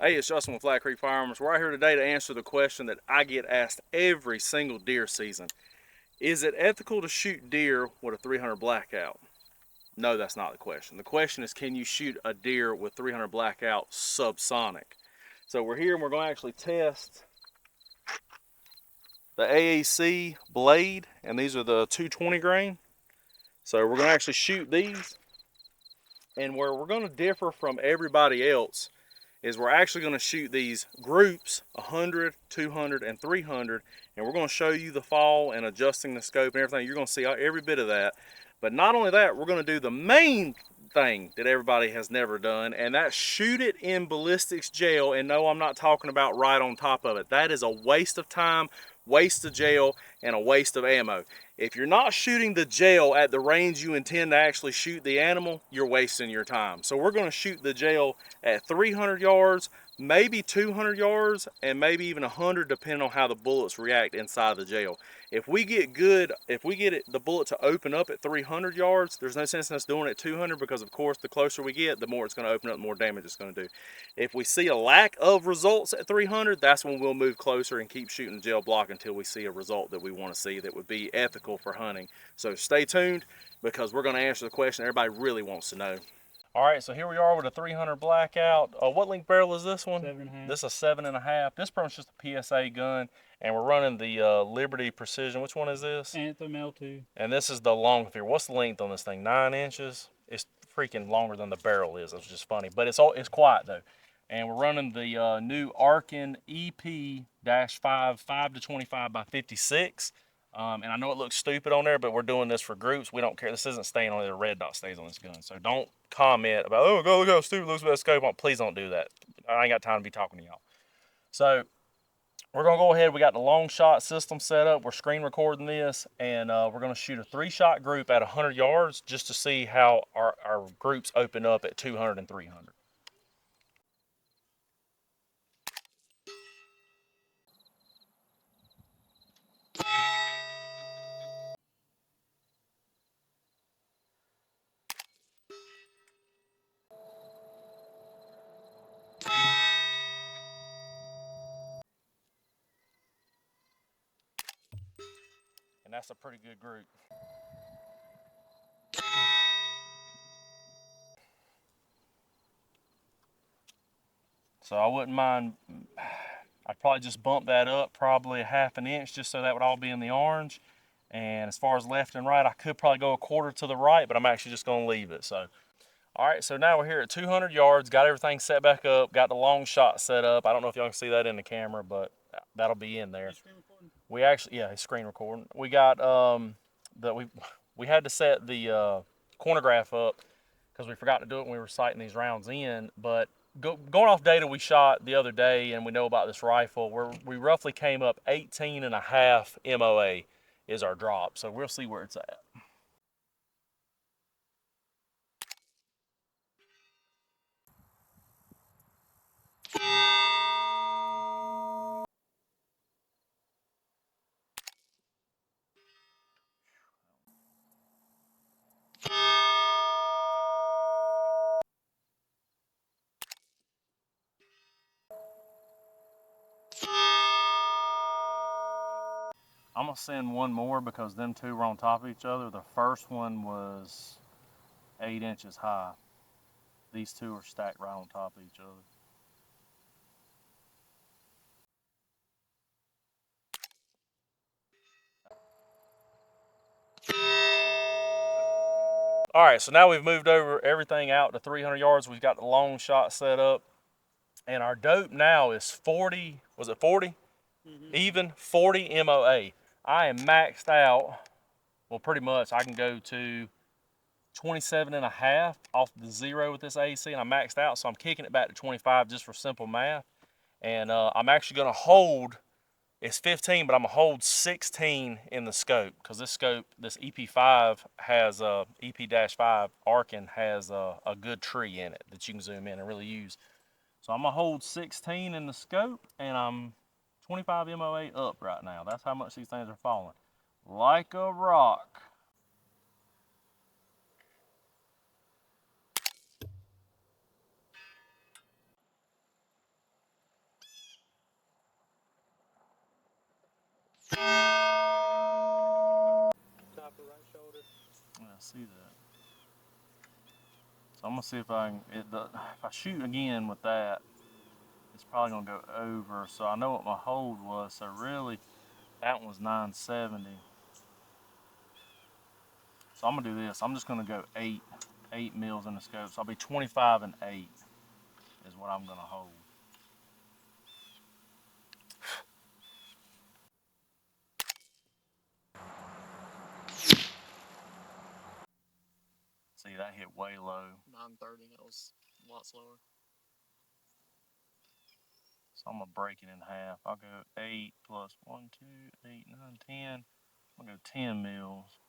Hey, it's Justin with Flat Creek Firearms. We're out here today to answer the question that I get asked every single deer season. Is it ethical to shoot deer with a 300 blackout? No, that's not the question. The question is, can you shoot a deer with 300 blackout subsonic? So we're here and we're going to actually test the AAC blade, and these are the 220 grain. So we're going to actually shoot these, and where we're going to differ from everybody else is we're actually going to shoot these groups 100, 200, and 300, and we're going to show you the fall and adjusting the scope and everything. You're going to see every bit of that. But not only that, we're going to do the main thing that everybody has never done, and that's shoot it in ballistics gel. And no, I'm not talking about right on top of it. That is a waste of time, waste of gel, and a waste of ammo. If you're not shooting the gel at the range you intend to actually shoot the animal, you're wasting your time. So we're going to shoot the gel at 300 yards, maybe 200 yards, and maybe even 100, depending on how the bullets react inside the gel. If we get the bullet to open up at 300 yards, there's no sense in us doing it at 200, because of course the closer we get, the more it's going to open up, the more damage it's going to do. If we see a lack of results at 300, that's when we'll move closer and keep shooting gel block until we see a result that we want to see that would be ethical for hunting. So stay tuned, because we're going to answer the question everybody really wants to know. All right, so here we are with a 300 blackout. What length barrel is this one? 7.5. This is a 7.5. This one's just a PSA gun, and we're running the Liberty Precision. Which one is this? Anthem L2. And this is the long fear. What's the length on this thing? 9 inches. It's freaking longer than the barrel is. It's just funny, but it's quiet though. And we're running the new Arken EP-5 5-25 by 56. And I know it looks stupid on there, but we're doing this for groups. We don't care. This isn't staying on there. The red dot stays on this gun. So don't comment about, oh, look how stupid it looks with that scope on. Please don't do that. I ain't got time to be talking to y'all. So we're going to go ahead. We got the long shot system set up. We're screen recording this, and we're going to shoot a 3-shot group at 100 yards just to see how our groups open up at 200 and 300. And that's a pretty good group. So I wouldn't mind, I'd probably just bump that up probably a 1/2 inch just so that would all be in the orange. And as far as left and right, I could probably go a 1/4 to the right, but I'm actually just going to leave it. So, all right, so now we're here at 200 yards, got everything set back up, got the long shot set up. I don't know if y'all can see that in the camera, but that'll be in there. We actually, yeah, it's screen recording. We got, we had to set the corner graph up because we forgot to do it when we were sighting these rounds in, but going off data we shot the other day, and we know about this rifle, we roughly came up 18.5 MOA is our drop. So we'll see where it's at. I'm gonna send one more because them two were on top of each other. The first one was 8 inches high. These two are stacked right on top of each other. All right, so now we've moved over everything out to 300 yards. We've got the long shot set up, and our dope now is 40, was it 40? Mm-hmm. Even 40 MOA. I am maxed out. Well, pretty much I can go to 27.5 off the 0 with this AC, and I'm maxed out, so I'm kicking it back to 25 just for simple math. And I'm actually gonna hold, it's 15, but I'm gonna hold 16 in the scope, because this scope, this EP5 has, EP-5 Arken has a good tree in it that you can zoom in and really use. So I'm gonna hold 16 in the scope, and I'm 25 MOA up right now. That's how much these things are falling. Like a rock. So I'm gonna see if I can, if I shoot again with that, it's probably gonna go over. So I know what my hold was, so really, that one was 970. So I'm gonna do this, I'm just gonna go eight mils in the scope. So I'll be 25 and 8 is what I'm gonna hold. See, that hit way low. 930, that was a lot slower. So I'm gonna break it in half. I'll go 8 plus 1, 2, 8, 9, 10. I'm gonna go 10 mils.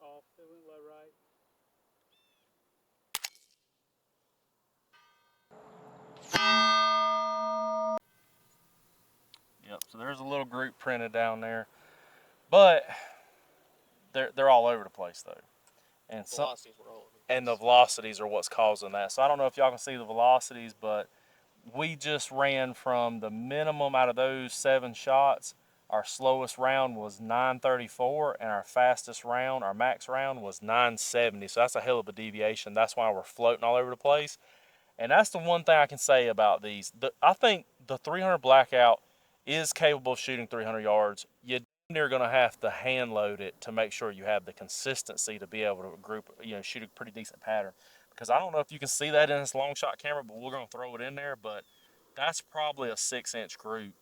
Off, it went low right. Yep, so there's a little group printed down there. But they're all over the place though. And some, Velocities were all over the and the place. velocities are what's causing that. So I don't know if y'all can see the velocities, but we just ran from the minimum out of those 7 shots. Our slowest round was 934, and our fastest round, our max round, was 970. So that's a hell of a deviation. That's why we're floating all over the place. And that's the one thing I can say about these. I think the 300 blackout is capable of shooting 300 yards. You're going to have to hand load it to make sure you have the consistency to be able to shoot a pretty decent pattern. Because I don't know if you can see that in this long shot camera, but we're going to throw it in there. But that's probably a 6-inch group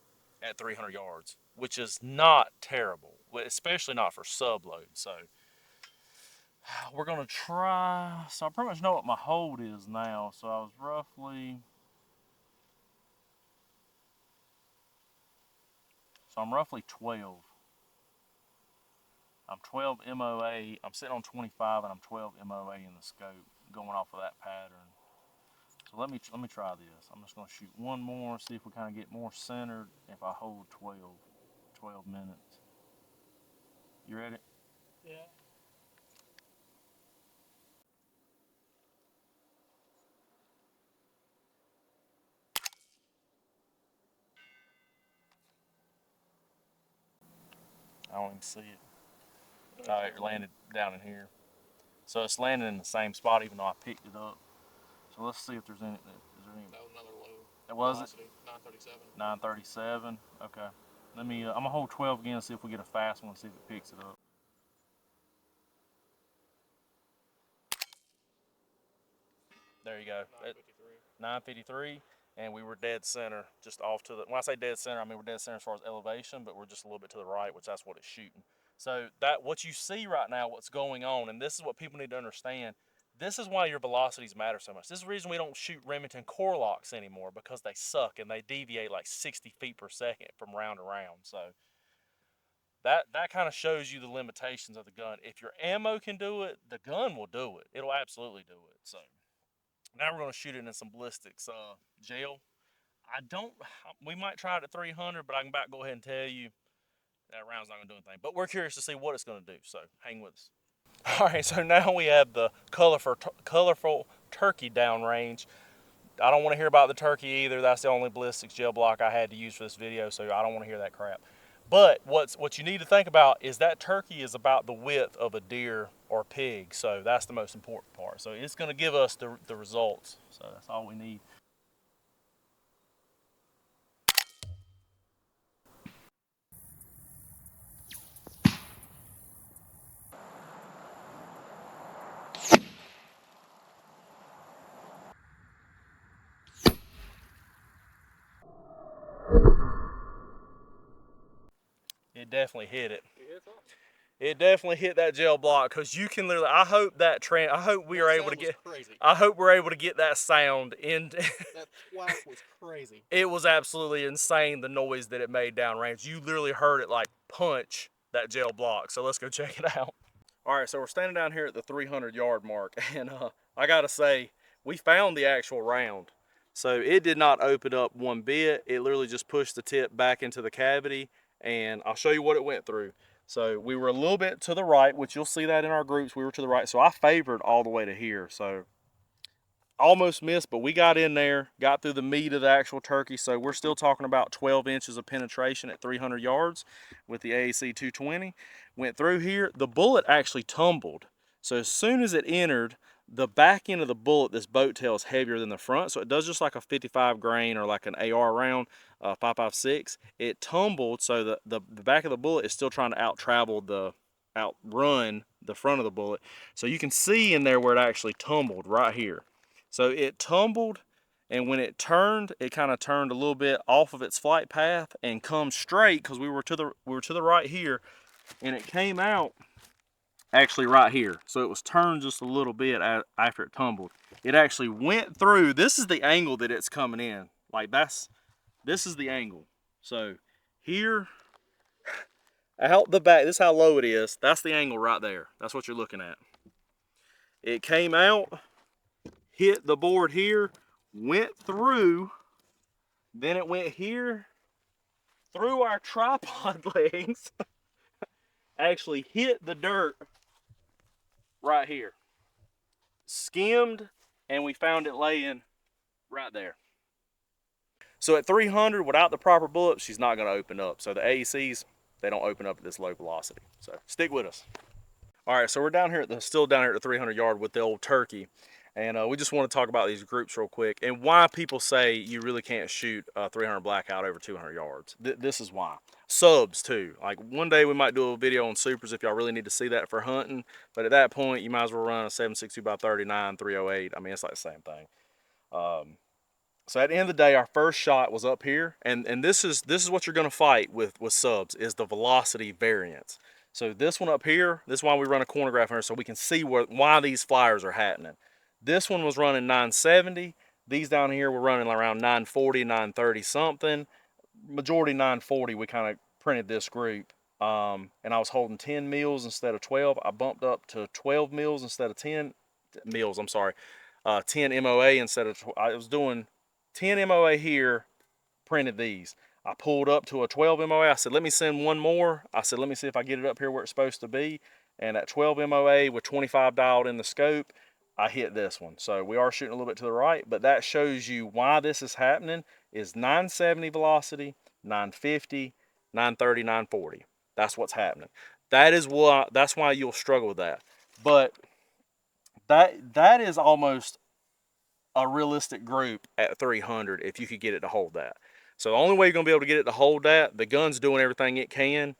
at 300 yards, which is not terrible, especially not for sub load. So we're gonna try. So I pretty much know what my hold is now. So I was roughly. So I'm roughly 12. I'm 12 MOA. I'm sitting on 25 and I'm 12 MOA in the scope, going off of that pattern. So let me try this. I'm just gonna shoot one more, see if we kind of get more centered. If I hold 12 minutes. You ready? Yeah. I don't even see it. Oh, it landed down in here. So it's landing in the same spot, even though I picked it up. So let's see if there's any. Is there any? That was another low. It was velocity, 937. 937. Okay. Let me. I'm gonna hold 12 again. See if we get a fast one. See if it picks it up. There you go. 953. 953, and we were dead center, just off to the. When I say dead center, I mean we're dead center as far as elevation, but we're just a little bit to the right, which that's what it's shooting. So that what you see right now, what's going on, and this is what people need to understand. This is why your velocities matter so much. This is the reason we don't shoot Remington core locks anymore, because they suck and they deviate like 60 feet per second from round to round. So that kind of shows you the limitations of the gun. If your ammo can do it, the gun will do it. It'll absolutely do it. So now we're going to shoot it in some ballistics gel. I don't. We might try it at 300, but I can about go ahead and tell you that round's not going to do anything. But we're curious to see what it's going to do. So hang with us. All right. So now we have the colorful turkey downrange. I don't want to hear about the turkey either. That's the only ballistics gel block I had to use for this video, so I don't want to hear that crap. But what you need to think about is that turkey is about the width of a deer or pig, so that's the most important part. So it's going to give us the results. So that's all we need. It definitely hit it. It definitely hit that gel block, because you can literally. I hope that I hope we are able to get. Crazy. I hope we're able to get that sound in. That thwack was crazy. It was absolutely insane, the noise that it made downrange. You literally heard it like punch that gel block. So let's go check it out. All right, so we're standing down here at the 300 yard mark, and I gotta say, we found the actual round. So it did not open up one bit. It literally just pushed the tip back into the cavity, and I'll show you what it went through. So we were a little bit to the right, which you'll see that in our groups. We were to the right. So I favored all the way to here. So almost missed, but we got in there, got through the meat of the actual turkey. So we're still talking about 12 inches of penetration at 300 yards with the AAC 220. Went through here. The bullet actually tumbled. So as soon as it entered, the back end of the bullet, this boat tail, is heavier than the front. So it does just like a 55 grain or like an AR round, 5.56. It tumbled, so the back of the bullet is still trying to outrun the front of the bullet. So you can see in there where it actually tumbled right here. So it tumbled, and when it turned, it kind of turned a little bit off of its flight path and come straight, because we were to the right here, and it came out actually right here. So it was turned just a little bit after it tumbled. It actually went through. This is the angle that it's coming in. Like this is the angle. So here, out the back, this is how low it is. That's the angle right there. That's what you're looking at. It came out, hit the board here, went through, then it went here, through our tripod legs, actually hit the dirt right here, skimmed, and we found it laying right there. So at 300, without the proper bullet, she's not going to open up. So the AECs, they don't open up at this low velocity. So stick with us. All right, so we're still down here at the 300 yard with the old turkey. And we just want to talk about these groups real quick and why people say you really can't shoot a 300 blackout over 200 yards. This is why. Subs too. Like one day we might do a video on supers if y'all really need to see that for hunting. But at that point, you might as well run a 7.62x39, 308. I mean, it's like the same thing. So at the end of the day, our first shot was up here, and this is what you're going to fight with subs, is the velocity variance. So this one up here, this is why we run a corner graph here, so we can see why these flyers are happening. This one was running 970. These down here were running around 940, 930 something. Majority 940. We kind of printed this group, and I was holding 10 mils instead of 12. I bumped up to 12 mils instead of 10 mils. I'm sorry, 10 MOA instead of. I was doing 10 MOA here, printed these. I pulled up to a 12 MOA. I said, let me send one more. I said, let me see if I get it up here where it's supposed to be. And at 12 MOA with 25 dialed in the scope, I hit this one. So we are shooting a little bit to the right, but that shows you why this is happening is 970 velocity, 950, 930, 940. That's what's happening. That's why you'll struggle with that. But that is almost a realistic group at 300 if you could get it to hold that. So the only way you're going to be able to get it to hold that, the gun's doing everything it can.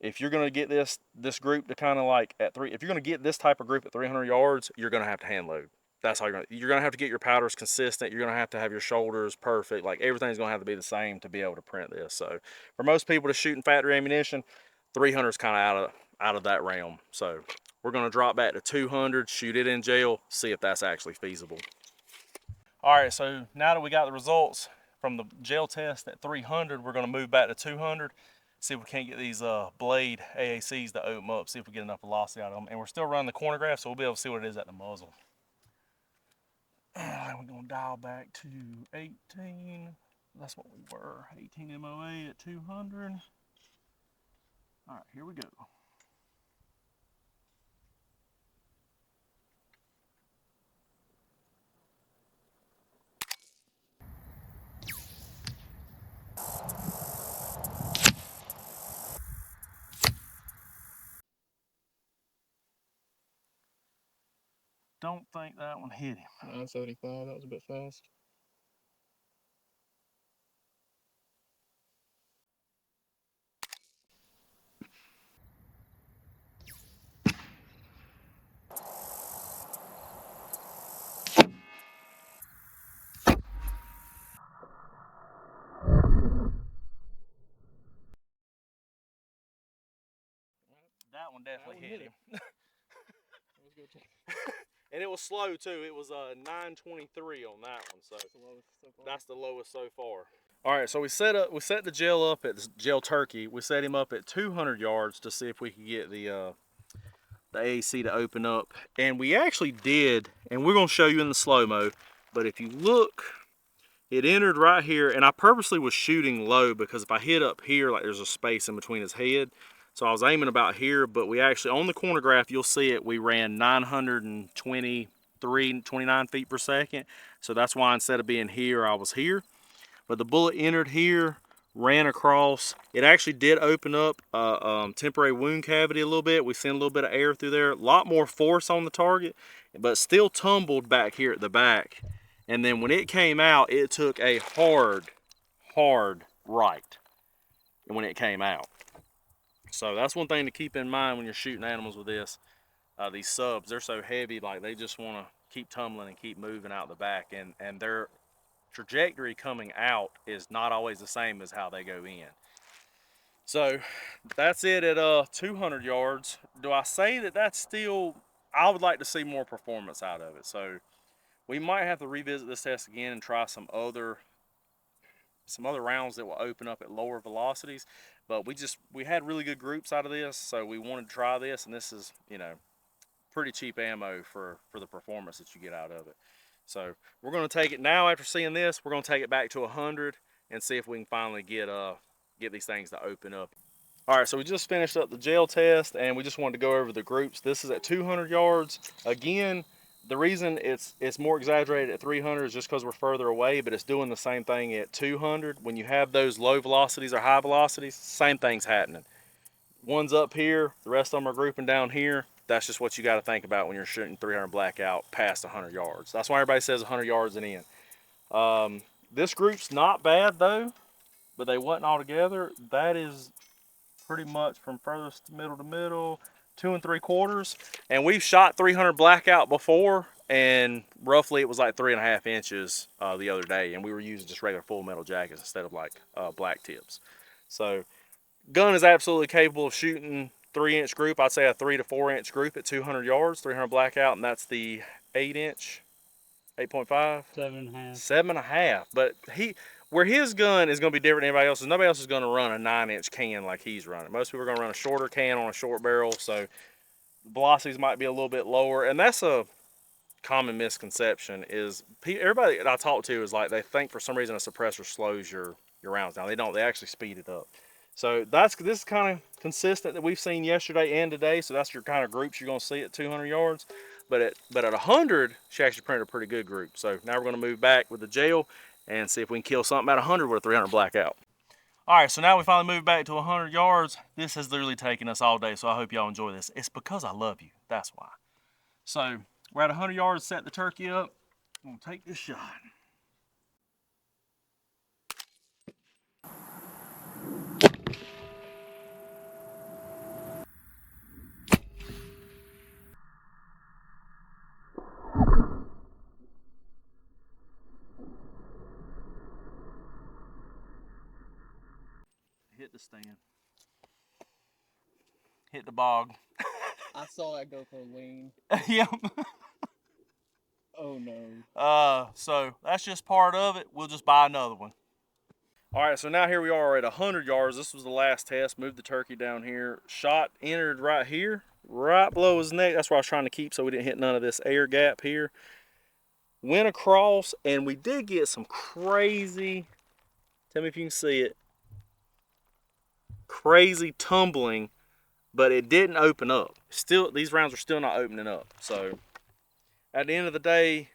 If you're going to get this group to kind of like if you're going to get this type of group at 300 yards, you're going to have to hand load. That's how you're going to have to get your powders consistent. You're going to have your shoulders perfect. Like everything's going to have to be the same to be able to print this. So for most people to shoot in factory ammunition, 300 is kind of out of that realm. So we're going to drop back to 200, shoot it in gel, see if that's actually feasible. All right, so now that we got the results from the gel test at 300, we're going to move back to 200, see if we can't get these blade AACs to open up, see if we get enough velocity out of them. And we're still running the corner graph, so we'll be able to see what it is at the muzzle. All right, we're going to dial back to 18. That's what we were, 18 MOA at 200. All right, here we go. Don't think that one hit him. 975, that was a bit fast. That one definitely hit him. That was good. And it was slow too. It was 923 on that one, so that's the lowest so far. All right, so we set the gel up at the gel turkey. We set him up at 200 yards to see if we could get the AC to open up, and we actually did. And we're gonna show you in the slow-mo. But if you look it entered right here, and I purposely was shooting low because if I hit up here, like there's a space in between his head. So I was aiming about here, but we actually, on the corner graph, you'll see it, we ran 29 feet per second. So that's why instead of being here, I was here. But the bullet entered here, ran across. It actually did open up a temporary wound cavity a little bit. We sent a little bit of air through there. A lot more force on the target, but still tumbled back here at the back. And then when it came out, it took a hard right when it came out. So that's one thing to keep in mind when you're shooting animals with this. These subs, they're so heavy, like they just want to keep tumbling and keep moving out the back, and their trajectory coming out is not always the same as how they go in. So that's it at 200 yards. Do I say that that's still, I would like to see more performance out of it. So we might have to revisit this test again and try some other rounds that will open up at lower velocities. But we had really good groups out of this, so we wanted to try this, and this is, you know, pretty cheap ammo for the performance that you get out of it. So we're going to take it now. After seeing this, we're going to take it back to 100 and see if we can finally get these things to open up. All right, so we just finished up the gel test, and we just wanted to go over the groups. This is at 200 yards. Again, the reason it's more exaggerated at 300 is just because we're further away, but it's doing the same thing at 200. When you have those low velocities or high velocities, same thing's happening. One's up here, the rest of them are grouping down here. That's just what you got to think about when you're shooting 300 blackout past 100 yards. That's why everybody says 100 yards and in. This group's not bad though, but they wasn't all together. That is pretty much from furthest middle to middle, 2 3/4. And we've shot 300 blackout before, and roughly it was like 3.5 inches the other day, and we were using just regular full metal jackets instead of like black tips. So gun is absolutely capable of shooting 3-inch group. I'd say a 3 to 4-inch group at 200 yards, 300 blackout, and that's the 8-inch, 8.5, 7.5. 7.5. But where his gun is going to be different than anybody else's. Nobody else is going to run a 9-inch can like he's running. Most people are going to run a shorter can on a short barrel, so velocities might be a little bit lower, and that's a common misconception. Is everybody that I talk to is like they think for some reason a suppressor slows your rounds down. They don't. They actually speed it up. So this is kind of consistent that we've seen yesterday and today. So that's your kind of groups you're going to see at 200 yards. But at 100, she actually printed a pretty good group. So now we're going to move back with the gel and see if we can kill something at 100 with a 300 blackout. All right, so now we finally moved back to 100 yards. This has literally taken us all day, so I hope y'all enjoy this. It's because I love you, that's why. So we're at 100 yards, set the turkey up. I'm gonna take this shot. Hit the stand. Hit the bog. I saw it go for a wing. Yep. Oh no. So that's just part of it. We'll just buy another one. All right, so now here we are at 100 yards. This was the last test. Moved the turkey down here. Shot entered right here, right below his neck. That's where I was trying to keep so we didn't hit none of this air gap here. Went across, and we did get some crazy, tell me if you can see it, crazy tumbling, but it didn't open up. Still, these rounds are still not opening up. So at the end of the day,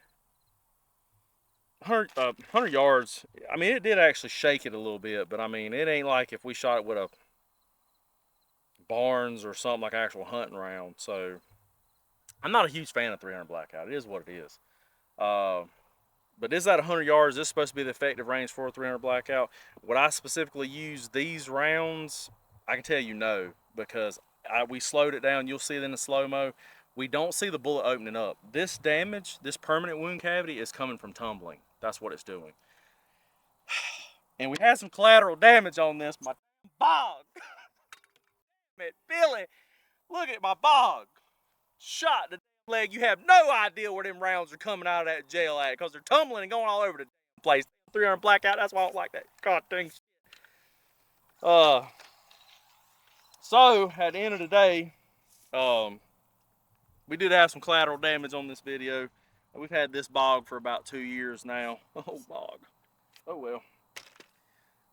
100 yards, I mean, it did actually shake it a little bit, but I mean, it ain't like if we shot it with a Barnes or something like an actual hunting round. So I'm not a huge fan of 300 blackout. It is what it is. But this is at 100 yards. This is supposed to be the effective range for a 300 blackout. Would I specifically use these rounds? I can tell you no, because we slowed it down. You'll see it in the slow-mo. We don't see the bullet opening up. This damage, this permanent wound cavity, is coming from tumbling. That's what it's doing. And we had some collateral damage on this. My bog. Man, Billy, look at my bog. Shot the leg. You have no idea where them rounds are coming out of that jail at, because they're tumbling and going all over the place. 300 blackout, that's why I don't like that. God dang shit. So at the end of the day, we did have some collateral damage on this video. We've had this bog for about 2 years now. Oh, bog. Oh well.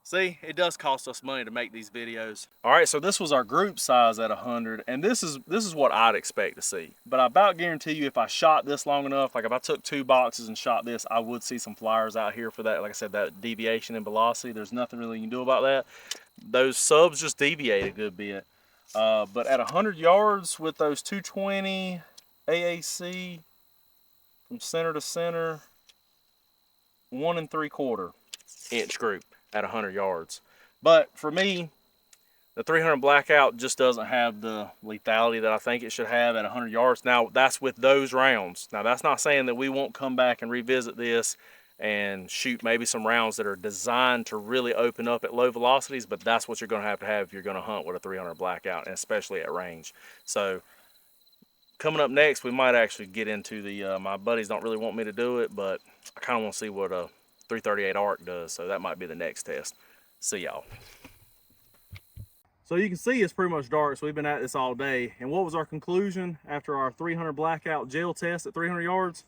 See, it does cost us money to make these videos. All right, so this was our group size at 100, and this is what I'd expect to see. But I about guarantee you, if I shot this long enough, like if I took 2 boxes and shot this, I would see some flyers out here for that. Like I said, that deviation in velocity. There's nothing really you can do about that. Those subs just deviate a good bit. But at 100 yards with those 220 AAC from center to center, 1 3/4 inch group at 100 yards. But for me, the 300 blackout just doesn't have the lethality that I think it should have at 100 yards. Now, that's with those rounds. Now, that's not saying that we won't come back and revisit this and shoot maybe some rounds that are designed to really open up at low velocities, but that's what you're going to have if you're going to hunt with a 300 blackout, and especially at range. So coming up next, we might actually get into the, my buddies don't really want me to do it, but I kind of want to see what a 338 arc does, so that might be the next test. See y'all. So you can see it's pretty much dark, so we've been at this all day. And what was our conclusion after our 300 blackout gel test at 300 yards?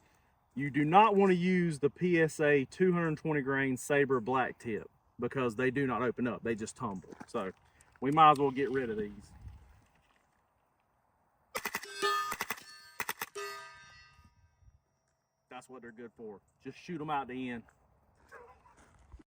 You do not want to use the PSA 220 grain Sabre black tip because they do not open up, they just tumble. So we might as well get rid of these. That's what they're good for. Just shoot them out the end.